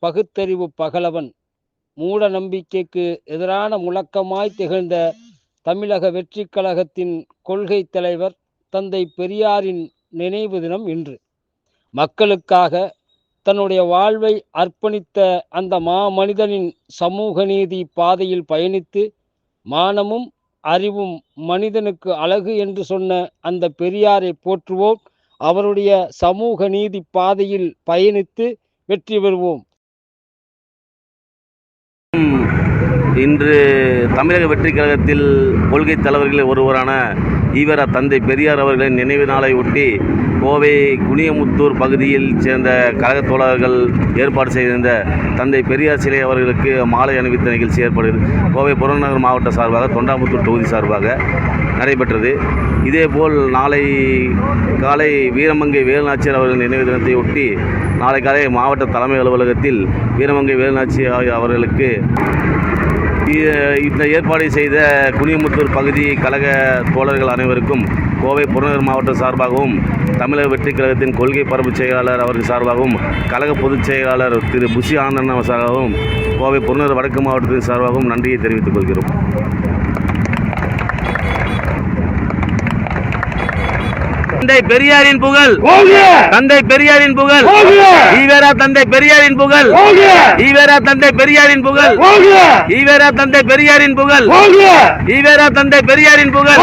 பகுத்தறிவு பகலவன், மூட நம்பிக்கைக்கு எதிரான முழக்கமாய் திகழ்ந்த தமிழக வெற்றி கழகத்தின் கொள்கை தலைவர் தந்தை பெரியாரின் நினைவு தினம் இன்று. மக்களுக்காக தன்னுடைய வாழ்வை அர்ப்பணித்த அந்த மாமனிதனின் சமூக நீதி பாதையில் பயணித்து, மானமும் அறிவும் மனிதனுக்கு அழகு என்று சொன்ன அந்த பெரியாரை போற்றுவோம். அவருடைய சமூக நீதி பாதையில் பயணித்து வெற்றி பெறுவோம். இன்று தமிழக வெற்றி கழகத்தில் கொள்கை தலைவர்களில் ஒருவரான ஈவரா தந்தை பெரியார் அவர்களின் நினைவு நாளை ஒட்டி கோவை குனியமுத்தூர் பகுதியில் சேர்ந்த கழக தோழர்கள் ஏற்பாடு செய்திருந்த தந்தை பெரியார் சிலை அவர்களுக்கு மாலை அணிவித்த நிகழ்ச்சி ஏற்படுகிறது. கோவை புறநகர் மாவட்ட சார்பாக, தொண்டாமுத்தூர் தொகுதி சார்பாக நடைபெற்றது. இதேபோல் நாளை காலை வீரமங்கை வேலுநாச்சியார் அவர்களின் நினைவு தினத்தை ஒட்டி நாளை காலை மாவட்ட தலைமை அலுவலகத்தில் வீரமங்கை வேலுநாச்சியார் அவர்களுக்கு இந்த ஏற்பாடு செய்த குனியமுத்தூர் பகுதி கழக தோழர்கள் அனைவருக்கும் கோவை புறநகர் மாவட்ட சார்பாகவும், தமிழக வெற்றி கழகத்தின் கொள்கை பரப்பு செயலாளர் அவர்கள் சார்பாகவும், கழக பொதுச் செயலாளர் திரு புஷி ஆனந்தன் சார்பாகவும், கோவை புறநகர் வடக்கு மாவட்டத்தின் சார்பாகவும் நன்றியை தெரிவித்துக் கொள்கிறோம். தந்தை பெரியாரின் புகழ், தந்தை பெரியாரின் புகழ், ஈவேரா தந்தை பெரியாரின் புகழ், ஈவேரா தந்தை பெரியாரின் புகழ், ஈவேரா தந்தை பெரியாரின் புகழ், ஈவேரா தந்தை பெரியாரின் புகழ்.